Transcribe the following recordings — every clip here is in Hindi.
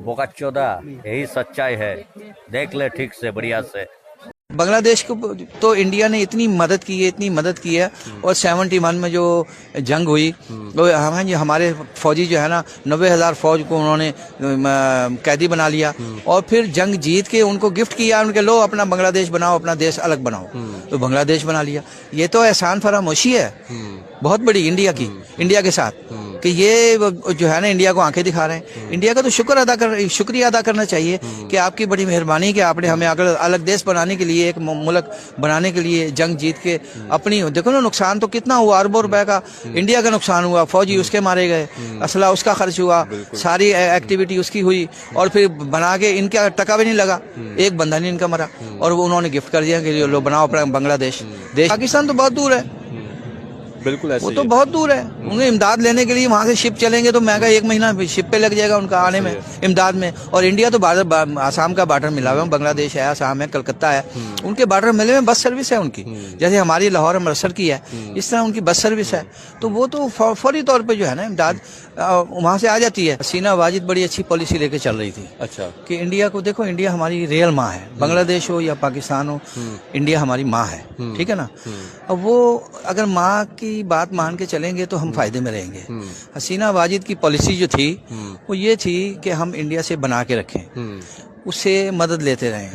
बोकाचोदा, यही सच्चाई है। देख ले ठीक से, बढ़िया से। बांग्लादेश को तो इंडिया ने इतनी मदद की है, इतनी मदद की है। और 71 में जो जंग हुई, वो हमारे फौजी जो है ना, 90,000 फौज को उन्होंने कैदी बना लिया। और फिर जंग जीत के उनको गिफ्ट किया, उनके लो अपना बांग्लादेश बनाओ, अपना देश अलग बनाओ। तो बांग्लादेश बना लिया। ये तो एहसान फरामोशी है बहुत बड़ी इंडिया की, इंडिया के साथ, कि ये जो है ना इंडिया को आंखें दिखा रहे हैं। इंडिया का तो शुक्रिया अदा करना चाहिए कि आपकी बड़ी मेहरबानी कि आपने हमें अलग देश बनाने के लिए, एक मुल्क बनाने के लिए जंग जीत के अपनी, देखो ना नुकसान तो कितना हुआ, अरबों रुपए का इंडिया का नुकसान हुआ। फौजी उसके मारे गए, असला उसका खर्च हुआ, सारी एक्टिविटी उसकी हुई, और फिर बना के इनका टका भी नहीं लगा, एक बंदा नहीं इनका मरा, और वो उन्होंने गिफ्ट कर दिया कि लो बनाओ अपना बांग्लादेश देश। पाकिस्तान तो बहुत दूर है, बिल्कुल ऐसे वो तो बहुत दूर है। उन्हें इमदाद लेने के लिए वहां से शिप चलेंगे तो महंगा 1 महीना शिप पे लग जाएगा उनका आने में, इमदाद में। और इंडिया तो आसाम का बॉर्डर मिला हुआ है, बांग्लादेश है, आसाम है, कलकत्ता है, उनके बॉर्डर मिले में बस सर्विस है उनकी, जैसे हमारी लाहौर अमृतसर की है, इस तरह उनकी बस सर्विस है। तो वो तो फौरी तौर पर जो है ना इमदाद वहां से आ जाती है। हसीना वाजिद बड़ी अच्छी पॉलिसी लेके चल रही थी। अच्छा, कि इंडिया को देखो, इंडिया हमारी रियल माँ है, बांग्लादेश हो या पाकिस्तान हो, इंडिया हमारी माँ है, ठीक है ना। अब वो अगर माँ की बात मान के चलेंगे तो हम फायदे में रहेंगे। हसीना वाजिद की पॉलिसी जो थी वो ये थी कि हम इंडिया से बना के रखें, उससे मदद लेते रहें।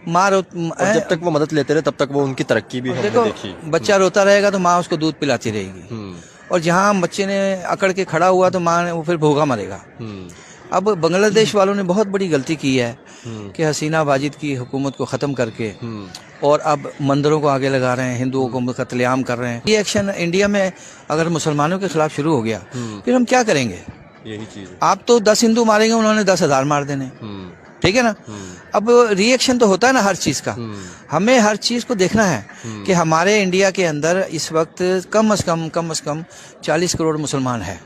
माँ जब तक वो मदद लेते रहे तब तक वो उनकी तरक्की भी हमने देखो, देखी। बच्चा रोता रहेगा तो माँ उसको दूध पिलाती रहेगी, और जहाँ बच्चे ने अकड़ के खड़ा हुआ तो माँ ने वो फिर भूखा मरेगा। अब बांग्लादेश वालों ने बहुत बड़ी गलती की है कि हसीना वाजिद की हुकूमत को ख़त्म करके और अब मंदिरों को आगे लगा रहे हैं, हिंदुओं को कत्लेआम कर रहे हैं। ये एक्शन इंडिया में अगर मुसलमानों के खिलाफ शुरू हो गया फिर हम क्या करेंगे? यही चीज है। आप तो 10 हिंदू मारेंगे, उन्होंने 10,000 मार देने, ठीक है ना। अब रिएक्शन तो होता है ना हर चीज का, हमें हर चीज को देखना है कि हमारे इंडिया के अंदर इस वक्त कम से कम 40 करोड़ मुसलमान है,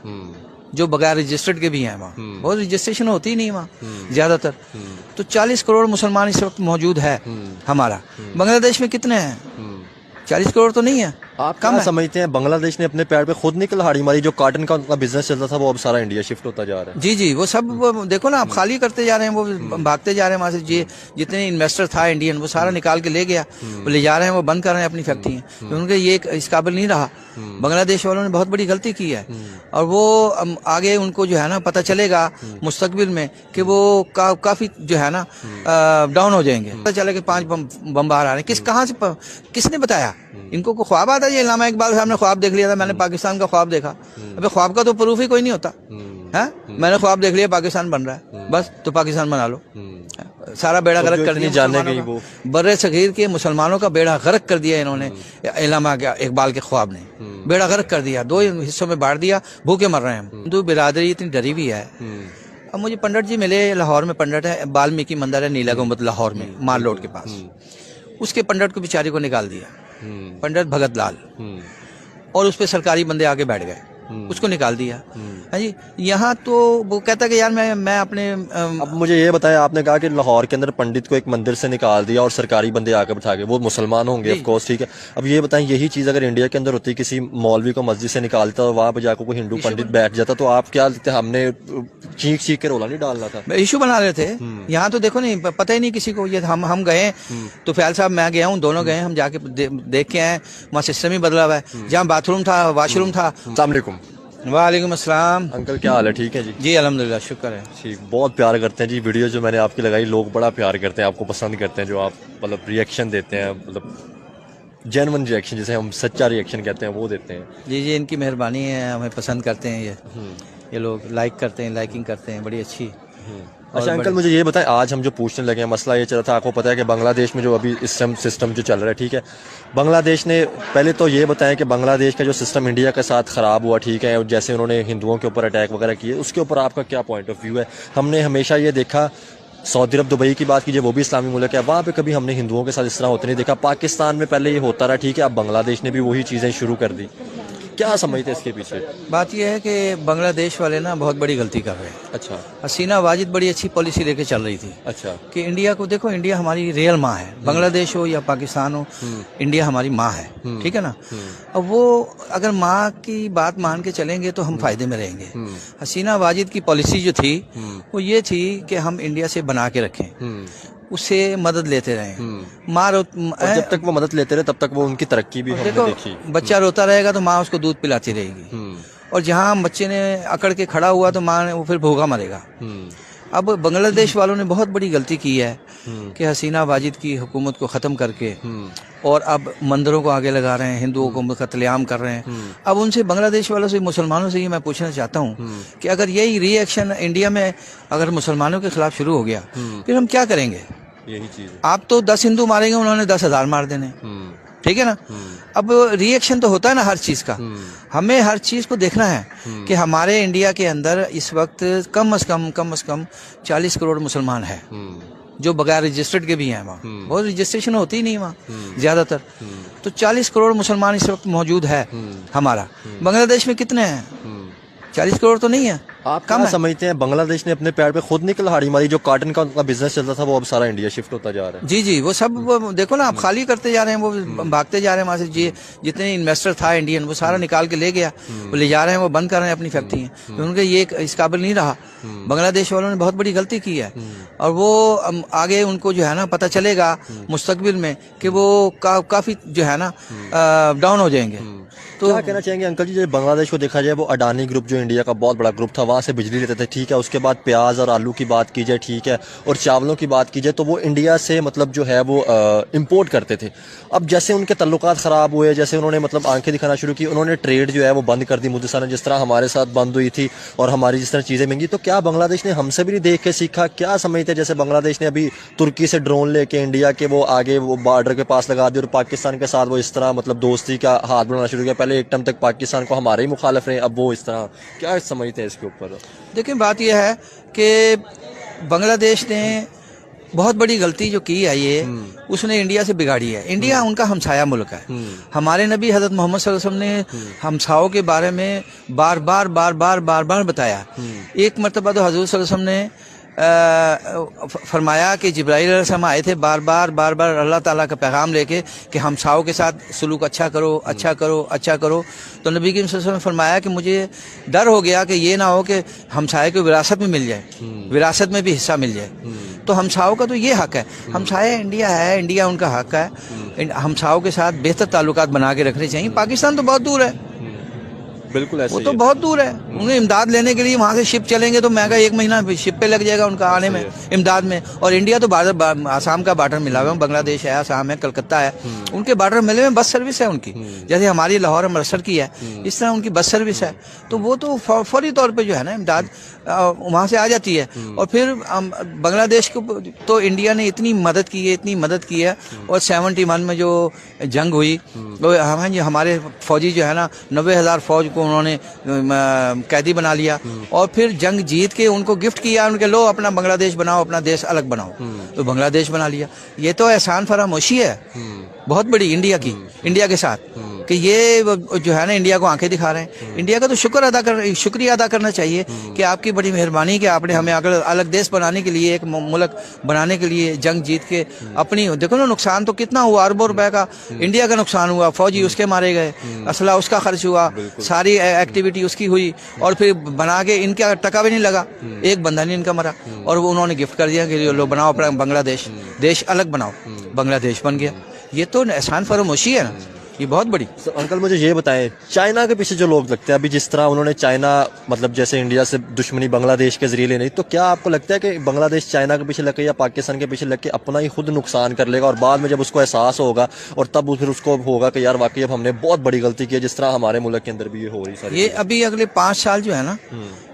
जो बगैर रजिस्टर्ड के भी हैं। वहाँ बहुत रजिस्ट्रेशन होती ही नहीं वहाँ ज्यादातर। तो 40 करोड़ मुसलमान इस वक्त मौजूद है हमारा। बांग्लादेश में कितने हैं? 40 करोड़ तो नहीं है, आप कम क्या है। समझते हैं बांग्लादेश ने अपने पैर पे खुद निकल हाड़ी मारी? जो कॉटन का उनका बिजनेस चलता था वो अब सारा इंडिया शिफ्ट होता जा रहा है। जी जी, वो सब वो देखो ना, आप खाली करते जा रहे हैं, वो भागते जा रहे हैं वहां से। जी, जितने इन्वेस्टर था इंडियन, वो सारा निकाल के ले गया, वो ले जा रहे हैं, वो बंद कर रहे हैं अपनी फैक्ट्री। तो उनके ये इस काबिल नहीं रहा। बांग्लादेश वालों ने बहुत बड़ी गलती की है, और वो आगे उनको जो है ना पता चलेगा मुस्तकबिल में कि वो काफी जो है ना डाउन हो जाएंगे। पता चला कि 5 बम बाहर आ रहे हैं, कहाँ से किसने बताया इनको? को ख्वाब आता है? ये इल्लामा इकबाल साहब ने ख्वाब देख लिया था, मैंने पाकिस्तान का ख्वाब देखा। अबे ख्वाब का तो प्रूफ ही कोई नहीं होता है। मैंने ख्वाब देख लिया पाकिस्तान बन रहा है, बस तो पाकिस्तान बना लो। सारा बेड़ा गर्क कर दिया जानने वो बर्रे सगीर के मुसलमानों का बेड़ा गर्क कर दिया इन्होंने, इल्लामा इकबाल के ख्वाब ने बेड़ा गर्क कर दिया, 2 हिस्सों में बांट दिया, भूखे मर रहे हैं। हिंदू बिरादरी इतनी डरी हुई है। अब मुझे पंडित जी मिले लाहौर में, पंडित है, वाल्मीकि मंदिर है नीला गुंबद लाहौर में, माल रोड के पास। उसके पंडित को बेचारे को निकाल दिया, पंडित भगत लाल, और उस पे सरकारी बंदे आगे बैठ गए, उसको निकाल दिया। हाँ जी, यहाँ तो वो कहता है कि यार मैं अपने अब मुझे ये बताया, आपने कहा कि लाहौर के अंदर पंडित को एक मंदिर से निकाल दिया और सरकारी बंदे आके बिठा गए, वो मुसलमान होंगे ऑफ कोर्स, ठीक है। अब ये बताएं, यही चीज अगर इंडिया के अंदर होती, किसी मौलवी को मस्जिद से निकालता और वहां पर जाकर कोई हिंदू पंडित बैठ जाता, तो आप क्या लेते? हमने चीख के रोला नहीं डालना था, इशू बना रहे थे। यहाँ तो देखो नहीं, पता ही नहीं किसी को। ये हम गए तो फैल साहब, मैं गया हूँ, दोनों गए, हम जाके देख के आए, वहाँ सिस्टम ही बदला हुआ है। जहाँ बाथरूम था, वॉशरूम था। अस्सलाम वालेकुम। वालेकुम अस्सलाम। अंकल क्या हाल है? ठीक है जी। जी अल्हम्दुलिल्लाह, शुक्र है। ठीक, बहुत प्यार करते हैं जी। वीडियो जो मैंने आपकी लगाई, लोग बड़ा प्यार करते हैं, आपको पसंद करते हैं, जो आप मतलब रिएक्शन देते हैं, मतलब जेन्युइन रिएक्शन, जिसे हम सच्चा रिएक्शन कहते हैं, वो देते हैं। जी जी, इनकी मेहरबानी है, हमें पसंद करते हैं ये लोग, लाइक करते हैं, लाइकिंग करते हैं, बड़ी अच्छी। अच्छा अंकल, मुझे ये बताएं, आज हम जो पूछने लगे हैं, मसला ये चला था, आपको पता है कि बांग्लादेश में जो अभी सिस्टम जो चल रहा है, ठीक है, बांग्लादेश ने पहले तो ये बताया कि बांग्लादेश का जो सिस्टम इंडिया के साथ ख़राब हुआ, ठीक है, जैसे उन्होंने हिंदुओं के ऊपर अटैक वगैरह किए, उसके ऊपर आपका क्या पॉइंट ऑफ व्यू है? हमने हमेशा ये देखा, सऊदी अरब, दुबई की बात कीजिए, वो भी इस्लामी मुल्क है, वहाँ पे कभी हमने हिंदुओं के साथ इस तरह होते नहीं देखा। पाकिस्तान में पहले ये होता रहा, ठीक है, अब बांग्लादेश ने भी वही चीज़ें शुरू कर दी। क्या समझते हैं इसके पीछे? बात यह है कि बांग्लादेश वाले ना बहुत बड़ी गलती कर रहे हैं। अच्छा हसीना वाजिद बड़ी अच्छी पॉलिसी लेके चल रही थी अच्छा कि इंडिया को देखो, इंडिया हमारी रियल माँ है, बांग्लादेश हो या पाकिस्तान हो, इंडिया हमारी माँ है, ठीक है ना। अब वो अगर माँ की बात मान के चलेंगे तो हम फायदे में रहेंगे। हसीना वाजिद की पॉलिसी जो थी वो ये थी कि हम इंडिया से बना के रखें, उससे मदद लेते रहें। माँ और जब तक वो मदद लेते रहे तब तक वो उनकी तरक्की भी हमने देखो, देखी। बच्चा रोता रहेगा तो माँ उसको दूध पिलाती रहेगी, और जहाँ बच्चे ने अकड़ के खड़ा हुआ तो माँ ने वो फिर भूखा मरेगा। अब बांग्लादेश वालों ने बहुत बड़ी गलती की है कि हसीना वाजिद की हुकूमत को ख़त्म करके और अब मंदिरों को आगे लगा रहे हैं, हिंदुओं को कत्लेआम कर रहे हैं। अब उनसे, बांग्लादेश वालों से, मुसलमानों से ये मैं पूछना चाहता हूँ कि अगर यही रिएक्शन इंडिया में अगर मुसलमानों के खिलाफ शुरू हो गया फिर हम क्या करेंगे? यही चीज आप तो 10 हिंदू मारेंगे, उन्होंने 10,000 मार देने, ठीक है ना। अब रिएक्शन तो होता है ना हर चीज का, हमें हर चीज को देखना है कि हमारे इंडिया के अंदर इस वक्त कम से कम 40 करोड़ मुसलमान है जो बगैर रजिस्टर्ड के भी हैं वहाँ। बहुत रजिस्ट्रेशन होती ही नहीं वहाँ ज्यादातर। तो 40 करोड़ मुसलमान इस वक्त मौजूद है हमारा। बांग्लादेश में कितने हैं? 40 करोड़ तो नहीं है। आप क्या समझते हैं, बांग्लादेश ने अपने पैर पे खुद नहीं कुल्हाड़ी मारी? जो कॉटन का उनका बिजनेस चलता था वो अब सारा इंडिया शिफ्ट होता जा रहा है। जी जी, वो सब वो देखो ना, आप खाली करते जा रहे हैं, वो भागते जा रहे हैं वहां से। जी, जितने इन्वेस्टर था इंडियन वो सारा निकाल के ले गया, वो ले जा रहे हैं, वो बंद कर रहे हैं अपनी फैक्ट्री। तो उनके ये इस काबिल नहीं रहा। बांग्लादेश वालों ने बहुत बड़ी गलती की है, और वो आगे उनको जो है ना पता चलेगा मुस्तकबिल में कि वो काफी जो है ना डाउन हो जाएंगे। तो क्या कहना चाहेंगे अंकल जी, जब बांग्लादेश को देखा जाए, वो अडानी ग्रुप जो इंडिया का बहुत बड़ा ग्रुप था, वहाँ से बिजली लेते थे, ठीक है। उसके बाद प्याज और आलू की बात की जाए, ठीक है, और चावलों की बात की जाए तो वो इंडिया से मतलब जो है वो इंपोर्ट करते थे। अब जैसे उनके तल्लुकात ख़राब हुए, जैसे उन्होंने मतलब आंखें दिखाना शुरू की, उन्होंने ट्रेड जो है वो बंद कर दी मुद्दे, जिस तरह हमारे साथ बंद हुई थी और हमारी जिस तरह चीज़ें महंगी। तो क्या बांग्लादेश ने हमसे भी नहीं देख के सीखा? क्या समझते हैं, जैसे बांग्लादेश ने अभी तुर्की से ड्रोन लेके इंडिया के वो आगे वो बॉर्डर के पास लगा दिया, और पाकिस्तान के साथ वो इस तरह मतलब दोस्ती का हाथ बढ़ाना शुरू किया। पहले एक टाइम तक पाकिस्तान को हमारे ही मुखालिफ रहे, अब वो इस तरह। क्या समझते हैं इसके ऊपर? देखिए, बात यह है कि बांग्लादेश ने बहुत बड़ी गलती जो की है, ये उसने इंडिया से बिगाड़ी है। इंडिया उनका हमसाया मुल्क है। हमारे नबी हजरत मोहम्मद सल्लल्लाहु अलैहि वसल्लम ने हमसाओं के बारे में बार बार बताया। एक मरतबा तो हजरत सल्लल्लाहु अलैहि वसल्लम ने फरमाया कि जिब्राइल अलैहिस्सलाम आए थे बार बार अल्लाह ताला का पैगाम लेके कि हमसाओं के साथ सुलूक अच्छा करो, अच्छा करो, अच्छा करो। तो नबी के सल्लल्लाहु अलैहि वसल्लम ने फरमाया कि मुझे डर हो गया कि ये ना हो कि हमसाए को विरासत में मिल जाए, विरासत में भी हिस्सा मिल जाए। तो हमसाओं का तो ये हक है, हमसाया इंडिया है, इंडिया उनका हक है। हमसाओं के साथ बेहतर ताल्लुकात बना के रखने चाहिए। पाकिस्तान तो बहुत दूर है, बिल्कुल ऐसे वो तो बहुत दूर है। उन्हें इमदाद लेने के लिए वहाँ से शिप चलेंगे तो महंगा 1 महीना शिप पे लग जाएगा उनका आने में, इमदाद में। और इंडिया तो आसाम का बॉर्डर मिला हुआ है, बांग्लादेश है, आसाम है, कलकत्ता है, उनके बॉर्डर मिले हुए, बस सर्विस है उनकी, जैसे हमारी लाहौर अमृतसर की है, इस तरह उनकी बस सर्विस है। तो वो तो फौरी तौर पर जो है ना इमदाद वहाँ से आ जाती है। और फिर बांग्लादेश को तो इंडिया ने इतनी मदद की है, इतनी मदद की है। और 71 में जो जंग हुई, हमारे फौजी जो है ना 90,000 फौज को उन्होंने कैदी बना लिया, और फिर जंग जीत के उनको गिफ्ट किया, उनके लो अपना बांग्लादेश बनाओ, अपना देश अलग बनाओ। तो बांग्लादेश बना लिया। ये तो एहसान फरामोशी है बहुत बड़ी इंडिया की, इंडिया के साथ, कि ये जो है ना इंडिया को आंखें दिखा रहे हैं। इंडिया का तो शुक्रिया अदा करना चाहिए कि आपकी बड़ी मेहरबानी कि आपने हमें अलग देश बनाने के लिए, एक मुल्क बनाने के लिए जंग जीत के अपनी, देखो ना नुकसान तो कितना हुआ, अरबों रुपए का इंडिया का नुकसान हुआ। फौजी उसके मारे गए, असला उसका खर्च हुआ, सारी एक्टिविटी उसकी हुई, और फिर बना के इनका टका भी नहीं लगा, एक बंदा नहीं इनका मरा, और वो उन्होंने गिफ्ट कर दिया कि लो बनाओ अपना बांग्लादेश, देश अलग बनाओ। बांग्लादेश बन गया। ये तो एहसान फरामोशी है ना, ये बहुत बड़ी। अंकल मुझे ये बताएं, चाइना के पीछे जो लोग लगते हैं, अभी जिस तरह उन्होंने चाइना मतलब जैसे इंडिया से दुश्मनी बांग्लादेश के जरिए लेनी, तो क्या आपको लगता है कि बांग्लादेश चाइना के पीछे लग के या पाकिस्तान के पीछे लग के अपना ही खुद नुकसान कर लेगा, और बाद में जब उसको एहसास होगा और तब फिर उसको होगा कि यार वाकई अब हमने बहुत बड़ी गलती की है, जिस तरह हमारे मुल्क के अंदर भी ये हो रही सारी? ये अभी अगले 5 साल जो है ना,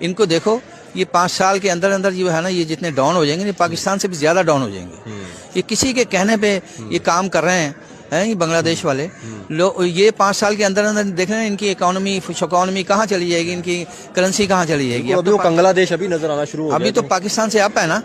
इनको देखो, ये 5 साल के अंदर अंदर जो है ना, ये जितने डाउन हो जाएंगे, पाकिस्तान से भी ज्यादा डाउन हो जाएंगे। ये किसी के कहने पे ये काम कर रहे हैं। हैं ये बांग्लादेश वाले लोग, ये 5 साल के अंदर अंदर देख रहे हैं इनकी इकोनॉमी कहाँ चली जाएगी, इनकी करेंसी कहाँ चली जाएगी। अभी वो बांग्लादेश अभी नजर आना शुरू हो अभी तो पाकिस्तान से अप है ना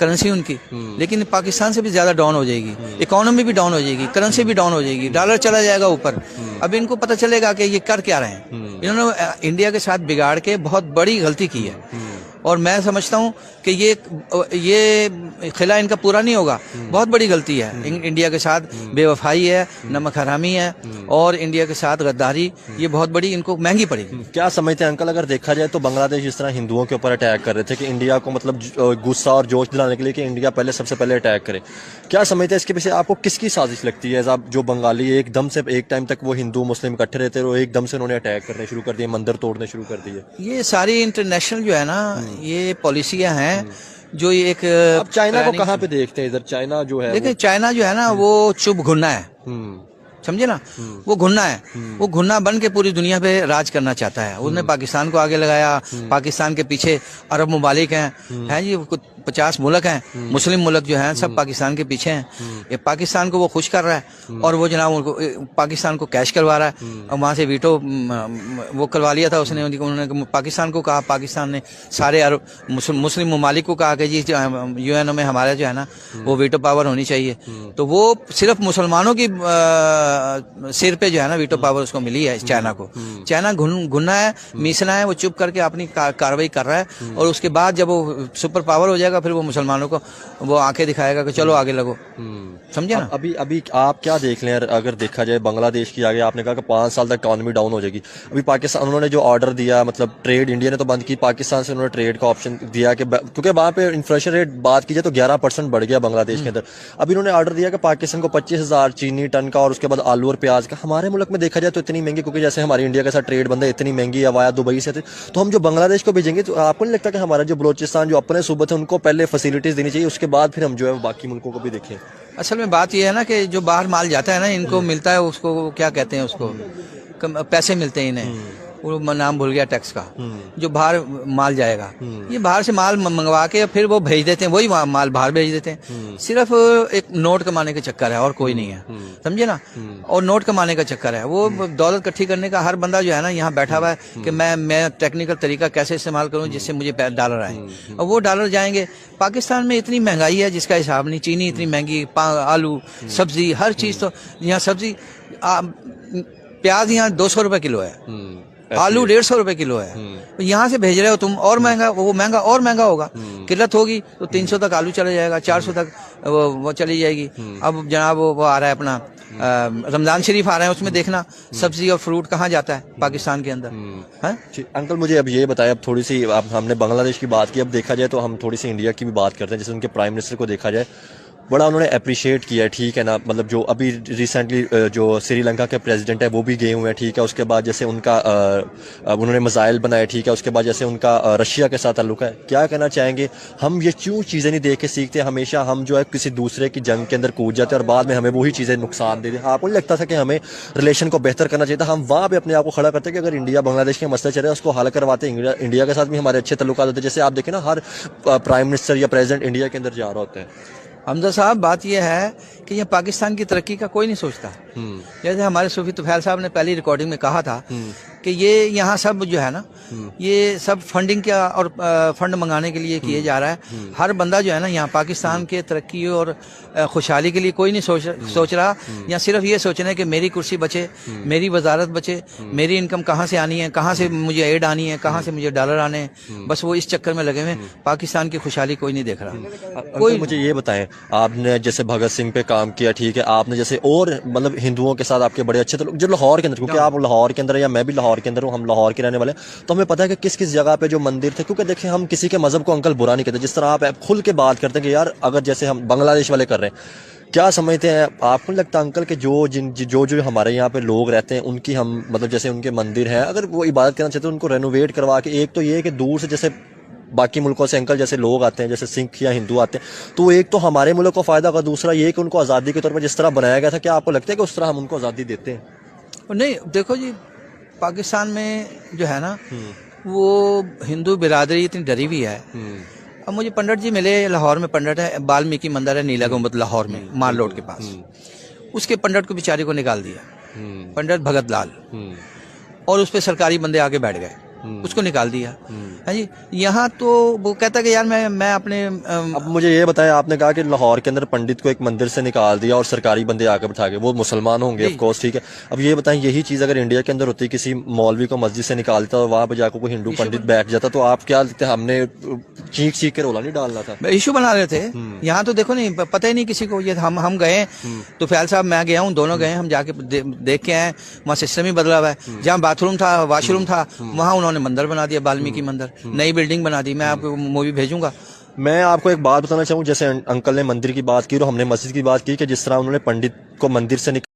करेंसी उनकी, लेकिन पाकिस्तान से भी ज्यादा डाउन हो जाएगी, इकोनॉमी भी डाउन हो जाएगी, करेंसी भी डाउन हो जाएगी, डॉलर चला जाएगा ऊपर। अब इनको पता चलेगा कि ये कर क्या रहे हैं। इन्होंने इंडिया के साथ बिगाड़ के बहुत बड़ी गलती की है, और मैं समझता हूँ कि ये खिला इनका पूरा नहीं होगा। बहुत बड़ी गलती है इंडिया के साथ, बेवफाई है, नमक हरामी है, और इंडिया के साथ गद्दारी, ये बहुत बड़ी इनको महंगी पड़ेगी। क्या समझते हैं अंकल, अगर देखा जाए तो बांग्लादेश जिस तरह हिंदुओं के ऊपर अटैक कर रहे थे कि इंडिया को मतलब गुस्सा और जोश दिलाने के लिए कि इंडिया पहले सबसे पहले अटैक करे, क्या समझते हैं इसके पीछे आपको किसकी साजिश लगती है? आप जो बंगाली एकदम से एक टाइम तक वो हिंदू मुस्लिम इकट्ठे रहते हैं, एकदम से उन्होंने अटैक करने शुरू कर दिए, मंदिर तोड़ने शुरू कर दिए। ये सारी इंटरनेशनल जो है ना, ये पॉलिसियां हैं जो एक। अब चाइना को कहाँ पे देखते हैं इधर? चाइना जो है, देखिए चाइना जो है ना वो चुप घुन्ना है, समझे ना, वो घुन्ना है, वो घुन्ना बन के पूरी दुनिया पे राज करना चाहता है। उसने पाकिस्तान को आगे लगाया, पाकिस्तान के पीछे अरब मुमालिक हैं जी, 50 मुल्क हैं, मुस्लिम मुल्क जो हैं सब पाकिस्तान के पीछे हैं। ये पाकिस्तान को वो खुश कर रहा है, और वो जनाब उनको पाकिस्तान को कैश करवा रहा है, और वहाँ से वीटो वो करवा लिया था उसने। उन्होंने पाकिस्तान को कहा, पाकिस्तान ने सारे अरब मुस्लिम मुमालिक को कहा कि जी यूएनओ में हमारा जो है ना वो वीटो पावर होनी चाहिए। तो वो सिर्फ मुसलमानों की सिर पे जो है ना वीटो पावर उसको मिली है चाइना को। चाइना घुनना है, मीसना है, वो चुप करके अपनी कार्रवाई कर रहा है, और उसके बाद जब वो सुपर पावर हो जाएगा फिर वो मुसलमानों को वो आंखें दिखाएगा कि चलो आगे लगो, समझे ना। अभी आप क्या देख लें, अगर देखा जाए बांग्लादेश की आगे आपने कहा कि 5 साल तक इकोनॉमी डाउन हो जाएगी। अभी पाकिस्तान उन्होंने जो ऑर्डर दिया, मतलब ट्रेड इंडिया ने तो बंद की, पाकिस्तान से उन्होंने ट्रेड का ऑप्शन दिया कि क्योंकि वहाँ पे इन्फ्लेशन रेट बात की जाए तो 11% बढ़ गया बांग्लादेश के अंदर। अभी उन्होंने ऑर्डर दिया कि पाकिस्तान को 25,000 चीनी टन का, और उसके बाद आलू और प्याज का। हमारे मुल्क में देखा जाए तो इतनी महंगी, क्योंकि जैसे हमारी इंडिया के साथ ट्रेड बंद है, इतनी महंगी हवाया दुबई से, तो हम जो बांग्लादेश को भेजेंगे तो आपको नहीं लगता कि हमारा जो बलोचिस्तान जो अपने सूबे थे उनको पहले फैसिलिटीज देनी चाहिए, उसके बाद फिर हम जो है बाकी मुल्कों को भी देखें? असल में बात यह है ना कि जो बाहर माल जाता है ना, इनको मिलता है, उसको क्या कहते हैं, उसको पैसे मिलते हैं इन्हें, वो नाम भूल गया टैक्स का, जो बाहर माल जाएगा, ये बाहर से माल मंगवा के फिर वो भेज देते हैं, वही माल बाहर भेज देते हैं। सिर्फ एक नोट कमाने का चक्कर है और कोई नहीं है, समझे ना। और नोट कमाने का चक्कर है, वो दौलत इकट्ठी करने का हर बंदा जो है ना यहाँ बैठा हुआ है कि मैं टेक्निकल तरीका कैसे इस्तेमाल करूँ जिससे मुझे डॉलर आए, और वो डॉलर जाएंगे। पाकिस्तान में इतनी महंगाई है जिसका हिसाब नहीं, चीनी इतनी महंगी, आलू, सब्जी, हर चीज। तो यहाँ सब्जी, प्याज यहाँ 200 रुपए किलो है, आलू 150 रुपए किलो है, तो यहाँ से भेज रहे हो तुम, और महंगा, वो महंगा और महंगा होगा। किल्लत होगी तो 300 तक आलू चला जाएगा, 400 तक वो चली जाएगी। अब जनाब वो आ रहा है अपना रमजान शरीफ आ रहा है, उसमें देखना सब्जी और फ्रूट कहाँ जाता है पाकिस्तान के अंदर है। अंकल मुझे अब ये बताया, अब थोड़ी सी अब हमने बांग्लादेश की बात की, अब देखा जाए तो हम थोड़ी सी इंडिया की भी बात करते हैं। जैसे उनके प्राइम मिनिस्टर को देखा जाए, बड़ा उन्होंने अप्रिशिएट किया है, ठीक है ना। मतलब जो अभी रिसेंटली जो श्रीलंका के प्रेसिडेंट है वो भी गए हुए हैं, ठीक है। उसके बाद जैसे उनका उन्होंने मिसाइल बनाए, ठीक है। उसके बाद जैसे उनका रशिया के साथ ताल्लुक है। क्या कहना चाहेंगे, हम ये क्यों चीज़ें नहीं देख के सीखते? हमेशा हम जो है किसी दूसरे की जंग के अंदर कूद जाते हैं और बाद में हमें वही चीज़ें नुकसान दे दें। आपको नहीं लगता था कि हमें रिलेशन को बेहतर करना चाहिए था? हम वहाँ पे अपने आप को खड़ा करते हैं कि अगर इंडिया बांग्लादेश के मसले चल रहे हैं उसको हल करवाते। इंडिया के साथ भी हमारे अच्छे ताल्लुकात होते हैं। जैसे आप देखें ना, हर प्राइम मिनिस्टर या प्रेसिडेंट इंडिया के अंदर जा रहा होता है। हमजा साहब, बात यह है कि ये पाकिस्तान की तरक्की का कोई नहीं सोचता। जैसे हमारे सूफी तुफैल साहब ने पहली रिकॉर्डिंग में कहा था कि ये यहाँ सब जो है ना, ये सब फंडिंग का और फंड मंगाने के लिए किए जा रहा है। हर बंदा जो है ना यहाँ पाकिस्तान के तरक्की और खुशहाली के लिए कोई नहीं सोच रहा। यहाँ सिर्फ ये सोचना है कि मेरी कुर्सी बचे, मेरी वजारत बचे, मेरी इनकम कहाँ से आनी है, कहाँ से मुझे एड आनी है, कहाँ से मुझे डॉलर आने हैं। बस वो इस चक्कर में लगे हुए। पाकिस्तान की खुशहाली कोई नहीं देख रहा। कोई मुझे ये बताएं, आपने जैसे भगत सिंह पे काम किया, ठीक है। आपने जैसे और मतलब हिंदुओं के साथ आपके बड़े अच्छे जो लाहौर के अंदर, क्योंकि आप लाहौर के अंदर या मैं भी लाहौर के अंदर हूँ, हम लाहौर के रहने वाले, तो हमें पता है कि किस किस जगह पे जो मंदिर थे। क्योंकि देखें, हम किसी के मजहब को अंकल बुरा नहीं कहते। जिस तरह आप खुल के बात करते हैं कि यार अगर जैसे हम बांग्लादेश वाले कर रहे हैं, क्या समझते हैं आपको लगता है अंकल कि जो हमारे यहाँ पे लोग रहते हैं उनकी हम मतलब जैसे उनके मंदिर हैं, अगर वो इबादत करना चाहते हैं उनको रेनोवेट करवा के, एक तो ये कि दूर से जैसे बाकी मुल्कों से अंकल जैसे लोग आते हैं, जैसे सिख या हिंदू आते हैं, तो एक तो हमारे मुल्क को फायदा होगा, दूसरा ये कि उनको आज़ादी के तौर पर जिस तरह बनाया गया था, क्या आपको लगता है कि उस तरह हम उनको आज़ादी देते हैं? नहीं, देखो जी, पाकिस्तान में जो है ना वो हिंदू बिरादरी इतनी डरी हुई है। अब मुझे पंडित जी मिले, लाहौर में पंडित है, वाल्मीकि मंदिर है नीला गुंबद लाहौर में, माल रोड के पास। उसके पंडित को बेचारे को निकाल दिया, पंडित भगत लाल, हम्म, और उस पे सरकारी बंदे आगे बैठ गए, उसको निकाल दिया है जी। यहाँ तो वो कहता है कि यार मैं अपने अब मुझे ये बताया, आपने कहा कि लाहौर के अंदर पंडित को एक मंदिर से निकाल दिया और सरकारी बंदे आके बिठा गए, वो मुसलमान होंगे ऑफ कोर्स, ठीक है। अब ये बताएं, यही चीज अगर इंडिया के अंदर होती, किसी मौलवी को मस्जिद से निकालता और वहां पर जाकर कोई हिंदू पंडित बैठ जाता, तो आप क्या लगता है, हमने चीख चीख के रोला नहीं डालना था? इशू बना रहे थे। यहाँ तो देखो नहीं, पता ही नहीं किसी को। ये हम गए तो फैल साहब, मैं गया हूँ, दोनों गए, हम जाके देख के आए, वहाँ सिस्टम ही बदला हुआ है। जहाँ बाथरूम था, वॉशरूम था, वहाँ उन्होंने मंदिर बना दिया, वाल्मीकि मंदिर, नई बिल्डिंग बना दी। मैं आपको मूवी भेजूंगा। मैं आपको एक बात बताना चाहूँ, जैसे अंकल ने मंदिर की बात की और हमने मस्जिद की बात की, कि जिस तरह उन्होंने पंडित को मंदिर से